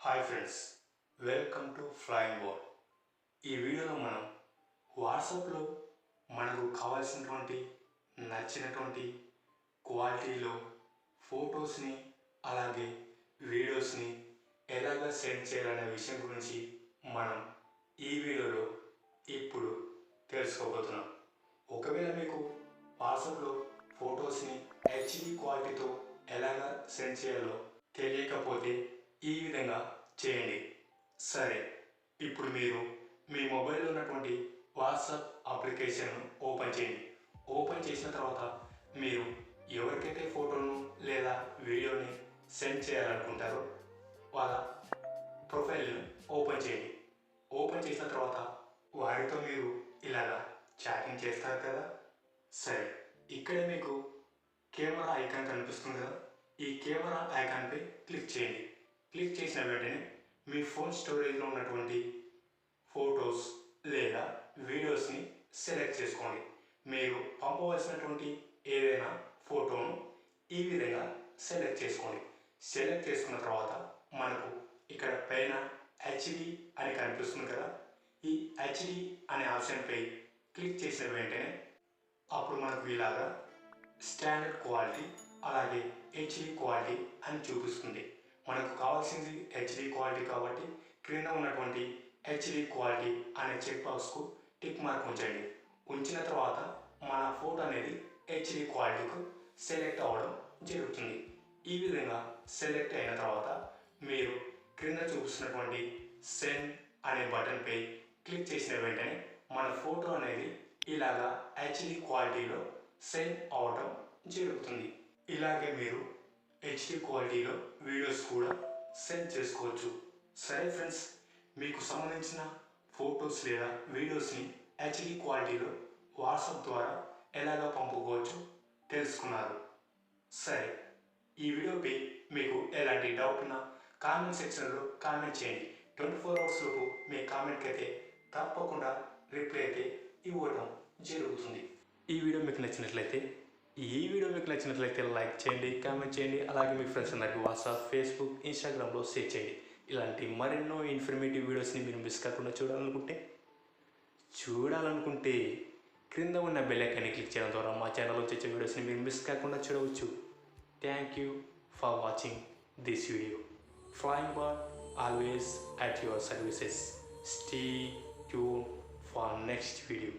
Hi friends, welcome to flying board. ఈ వీడియోలో మనం వాట్సాప్లో మనకు కావాల్సినటువంటి నచ్చినటువంటి క్వాలిటీలో ఫొటోస్ని అలాగే వీడియోస్ని ఎలాగ సెండ్ చేయాలనే విషయం గురించి మనం ఈ వీడియోలో ఇప్పుడు తెలుసుకోబోతున్నాం. ఒకవేళ మీకు వాట్సాప్లో ఫొటోస్ని హెచ్డి క్వాలిటీతో ఎలాగ సెండ్ చేయాలో తెలియకపోతే ఈ విధంగా చేయండి. సరే, ఇప్పుడు మీరు మీ మొబైల్లో ఉన్నటువంటి వాట్సాప్ అప్లికేషన్ ఓపెన్ చేయండి. ఓపెన్ చేసిన తర్వాత మీరు ఎవరికైతే ఫోటోను లేదా వీడియోని సెండ్ చేయాలనుకుంటారో వాళ్ళ ప్రొఫైల్ని ఓపెన్ చేయండి. ఓపెన్ చేసిన తర్వాత వారితో మీరు ఇలాగా చాటింగ్ చేస్తారు కదా. సరే, ఇక్కడ మీకు కెమెరా ఐకాన్ కనిపిస్తుంది కదా. ఈ కెమెరా ఐకాన్పై క్లిక్ చేయండి. క్లిక్ చేసిన వెంటనే మీ ఫోన్ స్టోరేజ్లో ఉన్నటువంటి ఫొటోస్ లేదా వీడియోస్ని సెలెక్ట్ చేసుకోండి. మీరు పంపవలసినటువంటి ఏదైనా ఫోటోను ఈ విధంగా సెలెక్ట్ చేసుకోండి. సెలెక్ట్ చేసుకున్న తర్వాత మనకు ఇక్కడ పైన హెచ్డి అని కనిపిస్తుంది కదా. ఈ హెచ్డి అనే ఆప్షన్పై క్లిక్ చేసిన వెంటనే అప్పుడు మనకు ఇలాగా స్టాండర్డ్ క్వాలిటీ అలాగే హెచ్డి క్వాలిటీ అని చూపిస్తుంది. మనకు కావాల్సింది హెచ్డి క్వాలిటీ కాబట్టి క్రింద ఉన్నటువంటి హెచ్డి క్వాలిటీ అనే చెక్ బాక్స్కు టిక్ మార్క్ ఉంచండి. ఉంచిన తర్వాత మన ఫోటో అనేది హెచ్డి క్వాలిటీకు సెలెక్ట్ అవ్వడం జరుగుతుంది. ఈ విధంగా సెలెక్ట్ అయిన తర్వాత మీరు క్రింద చూపిస్తున్నటువంటి సెండ్ అనే బటన్పై క్లిక్ చేసిన వెంటనే మన ఫోటో అనేది ఇలాగా హెచ్డి క్వాలిటీలో సెండ్ అవ్వడం జరుగుతుంది. ఇలాగే మీరు హెచ్డి క్వాలిటీలో వీడియోస్ కూడా సెండ్ చేసుకోవచ్చు. సరే ఫ్రెండ్స్, మీకు సంబంధించిన ఫొటోస్ లేదా వీడియోస్ని హెచ్డి క్వాలిటీలో వాట్సాప్ ద్వారా ఎలాగ పంపుకోవచ్చు తెలుసుకున్నారు. సరే, ఈ వీడియోపై మీకు ఎలాంటి డౌట్ ఉన్నా కామెంట్ సెక్షన్లో కామెంట్ చేయండి. 24 hours లోపు మీ కామెంట్కి అయితే తప్పకుండా రిప్లై అయితే ఇవ్వడం జరుగుతుంది. ఈ వీడియో మీకు నచ్చినట్లయితే లైక్ చేయండి, కామెంట్ చేయండి. అలాగే మీ ఫ్రెండ్స్ అందరికీ వాట్సాప్, ఫేస్బుక్, ఇన్స్టాగ్రామ్లో షేర్ చేయండి. ఇలాంటి మరెన్నో ఇన్ఫర్మేటివ్ వీడియోస్ని మీరు మిస్ కాకుండా చూడాలనుకుంటే క్రింద ఉన్న బెల్ ఐకాన్ని క్లిక్ చేయడం ద్వారా మా ఛానల్లో వచ్చే వీడియోస్ని మీరు మిస్ కాకుండా చూడవచ్చు. Thank you for watching this video. Flying bird always at your services. Stay tune for next video.